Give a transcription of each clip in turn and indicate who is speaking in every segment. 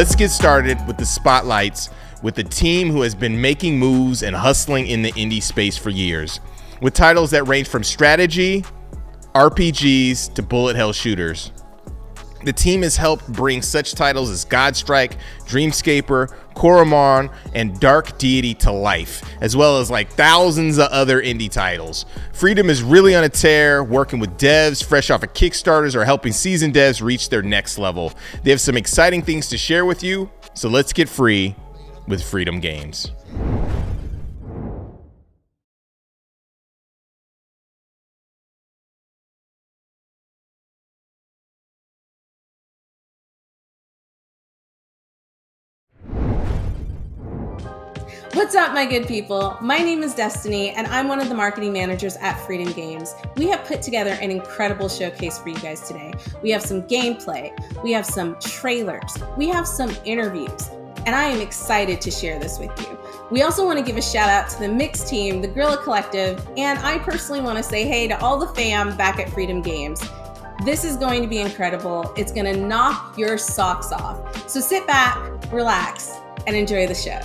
Speaker 1: let's get started with the spotlights with the team who has been making moves and hustling in the indie space for years, with titles that range from strategy, RPGs, to bullet hell shooters. The team has helped bring such titles as Godstrike, Dreamscaper, Coromon, and Dark Deity to life, as well as like thousands of other indie titles. Freedom is really on a tear, working with devs fresh off of Kickstarters or helping seasoned devs reach their next level. They have some exciting things to share with you, so let's get free with Freedom Games.
Speaker 2: What's up, my good people? My name is Destiny, and I'm one of the marketing managers at Freedom Games. We have put together an incredible showcase for you guys today. We have some gameplay, we have some trailers, we have some interviews, and I am excited to share this with you. We also want to give a shout out to the Mix team, the Guerrilla Collective, and I personally want to say hey to all the fam back at Freedom Games. This is going to be incredible. It's going to knock your socks off. So sit back, relax, and enjoy the show.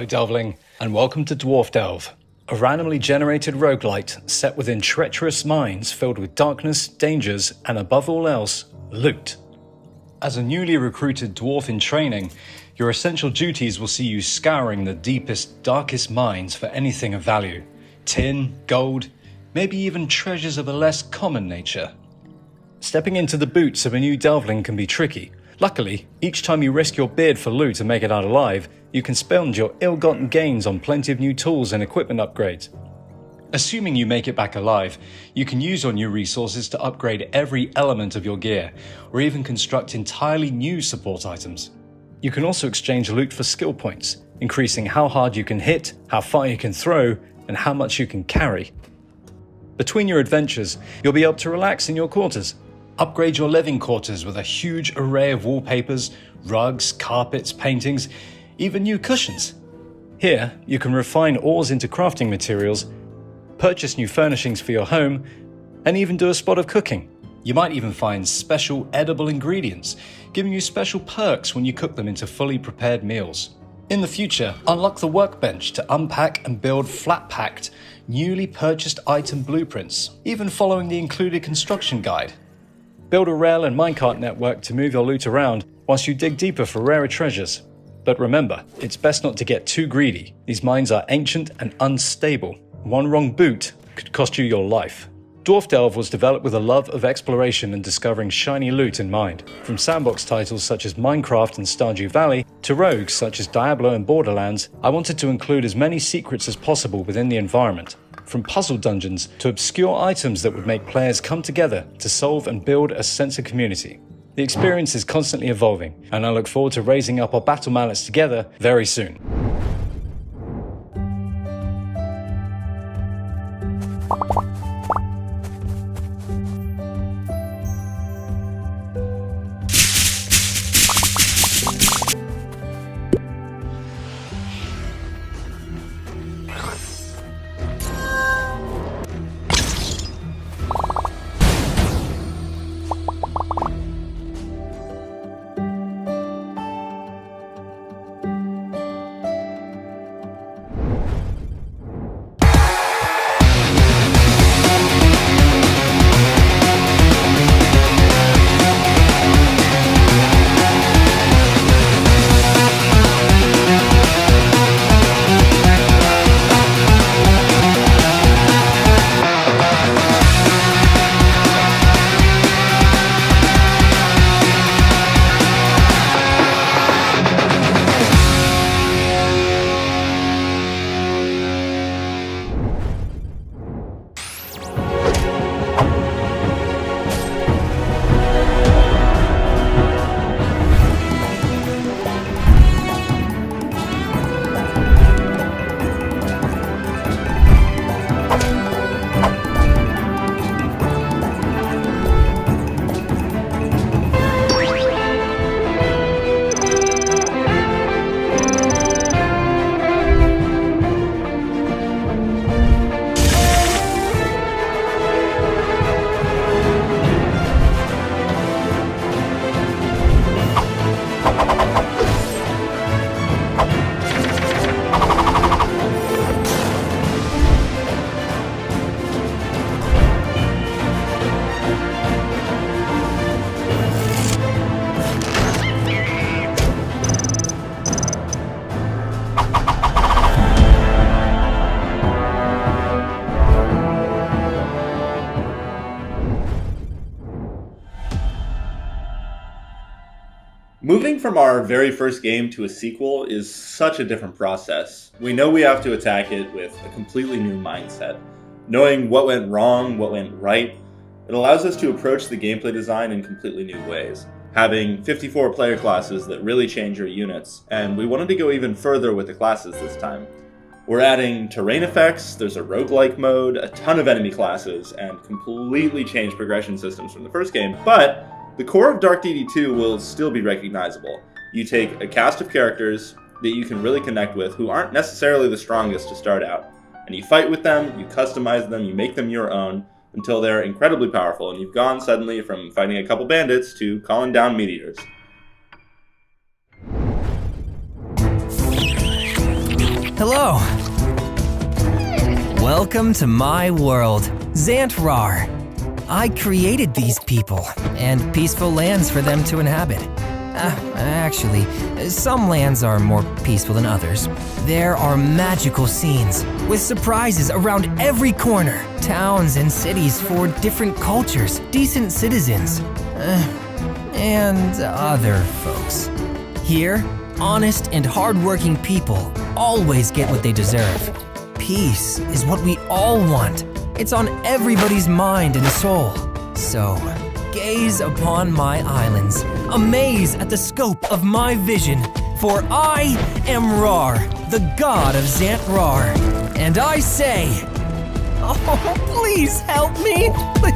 Speaker 3: Hello Delvling, and welcome to Dwarf Delve, a randomly generated roguelite set within treacherous mines filled with darkness, dangers, and above all else, loot. As a newly recruited dwarf in training, your essential duties will see you scouring the deepest, darkest mines for anything of value. Tin, gold, maybe even treasures of a less common nature. Stepping into the boots of a new Delvling can be tricky. Luckily, each time you risk your beard for loot and make it out alive, you can spend your ill-gotten gains on plenty of new tools and equipment upgrades. Assuming you make it back alive, you can use your new resources to upgrade every element of your gear, or even construct entirely new support items. You can also exchange loot for skill points, increasing how hard you can hit, how far you can throw, and how much you can carry. Between your adventures, you'll be able to relax in your quarters. Upgrade your living quarters with a huge array of wallpapers, rugs, carpets, paintings, even new cushions. Here, you can refine ores into crafting materials, purchase new furnishings for your home, and even do a spot of cooking. You might even find special edible ingredients, giving you special perks when you cook them into fully prepared meals. In the future, unlock the workbench to unpack and build flat-packed, newly purchased item blueprints, even following the included construction guide. Build a rail and minecart network to move your loot around whilst you dig deeper for rarer treasures. But remember, it's best not to get too greedy. These mines are ancient and unstable. One wrong boot could cost you your life. Dwarf Delve was developed with a love of exploration and discovering shiny loot in mind. From sandbox titles such as Minecraft and Stardew Valley, to rogues such as Diablo and Borderlands, I wanted to include as many secrets as possible within the environment. From puzzle dungeons to obscure items that would make players come together to solve and build a sense of community. The experience is constantly evolving, and I look forward to raising up our battle mallets together very soon.
Speaker 4: Moving from our very first game to a sequel is such a different process. We know we have to attack it with a completely new mindset. Knowing what went wrong, what went right, it allows us to approach the gameplay design in completely new ways. Having 54 player classes that really change your units, and we wanted to go even further with the classes this time. We're adding terrain effects, there's a roguelike mode, a ton of enemy classes, and completely changed progression systems from the first game, but the core of Dark Deity 2 will still be recognizable. You take a cast of characters that you can really connect with who aren't necessarily the strongest to start out, and you fight with them, you customize them, you make them your own, until they're incredibly powerful, and you've gone suddenly from fighting a couple bandits to calling down meteors.
Speaker 5: Hello. Welcome to my world, Xantrar. I created these people and peaceful lands for them to inhabit. Actually, some lands are more peaceful than others. There are magical scenes with surprises around every corner. Towns and cities for different cultures, decent citizens, and other folks. Here, honest and hardworking people always get what they deserve. Peace is what we all want. It's on everybody's mind and soul. So, gaze upon my islands, amaze at the scope of my vision, for I am Rar, the god of Xantrar. And I say, oh, please help me, please.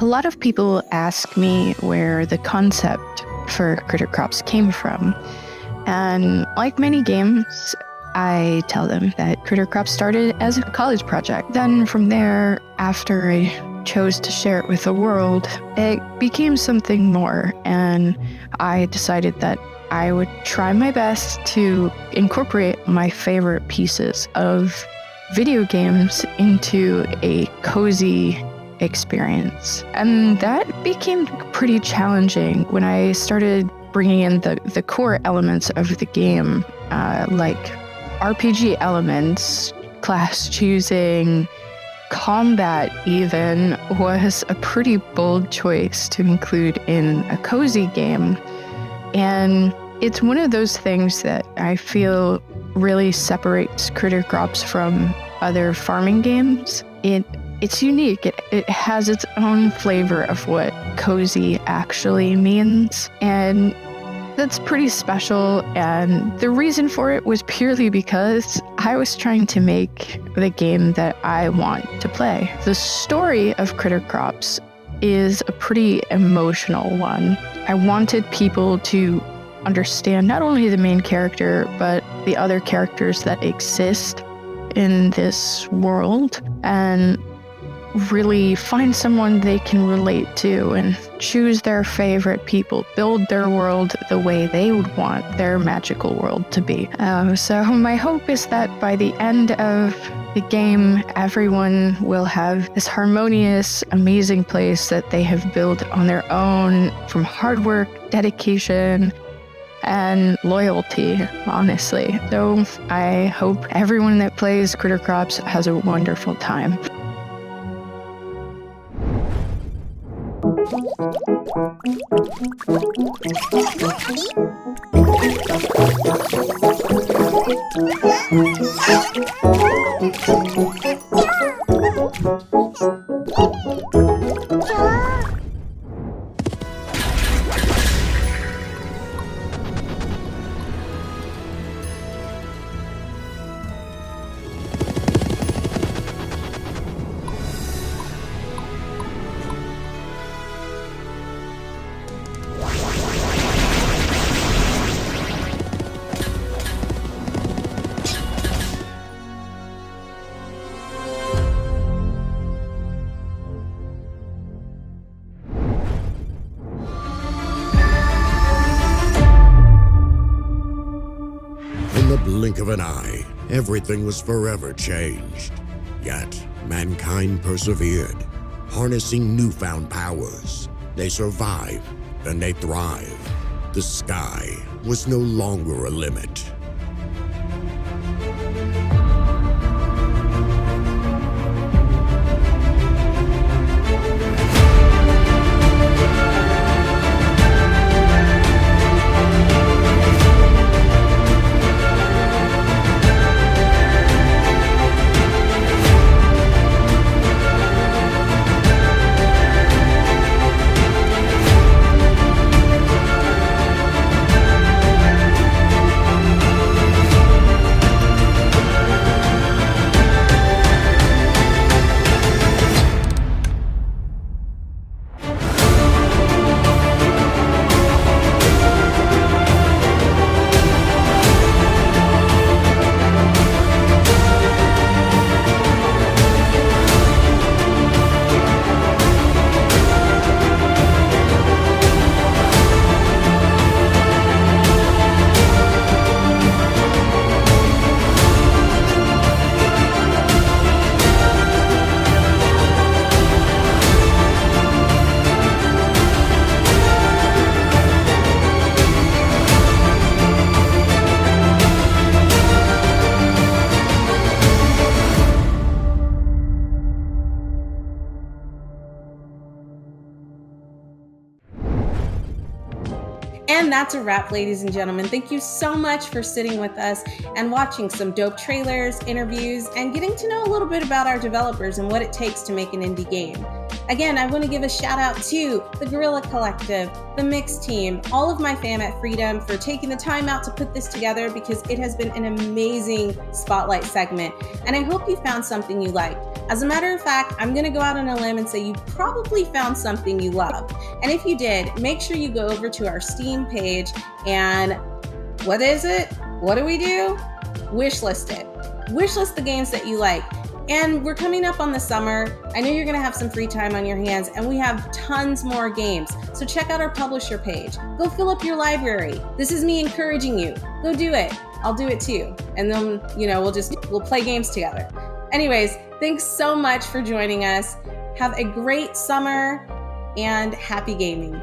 Speaker 6: A lot of people ask me where the concept for Critter Crops came from. And like many games, I tell them that Critter Crops started as a college project. Then from there, after I chose to share it with the world, it became something more. And I decided that I would try my best to incorporate my favorite pieces of video games into a cozy experience. And that became pretty challenging when I started bringing in the core elements of the game, like RPG elements, class choosing, combat even, was a pretty bold choice to include in a cozy game. And it's one of those things that I feel really separates Critter Crops from other farming games. It's unique. It has its own flavor of what cozy actually means. And that's pretty special. And the reason for it was purely because I was trying to make the game that I want to play. The story of Critter Crops is a pretty emotional one. I wanted people to understand not only the main character, but the other characters that exist in this world, and really find someone they can relate to and choose their favorite people, build their world the way they would want their magical world to be. So my hope is that by the end of the game, everyone will have this harmonious, amazing place that they have built on their own from hard work, dedication, and loyalty, honestly. So I hope everyone that plays Critter Crops has a wonderful time.
Speaker 7: Blink of an eye, everything was forever changed. Yet, mankind persevered, harnessing newfound powers. They survived, then they thrived. The sky was no longer a limit.
Speaker 2: And that's a wrap, ladies and gentlemen. Thank you so much for sitting with us and watching some dope trailers, interviews, and getting to know a little bit about our developers and what it takes to make an indie game. Again, I want to give a shout out to the Guerrilla Collective, the Mix team, all of my fam at Freedom for taking the time out to put this together, because it has been an amazing spotlight segment. And I hope you found something you liked. As a matter of fact, I'm going to go out on a limb and say you probably found something you loved. And if you did, make sure you go over to our Steam page and what is it? What do we do? Wishlist it. Wishlist the games that you like. And we're coming up on the summer. I know you're going to have some free time on your hands, and we have tons more games. So check out our publisher page. Go fill up your library. This is me encouraging you. Go do it. I'll do it too. And then, we'll play games together. Anyways, thanks so much for joining us. Have a great summer and happy gaming.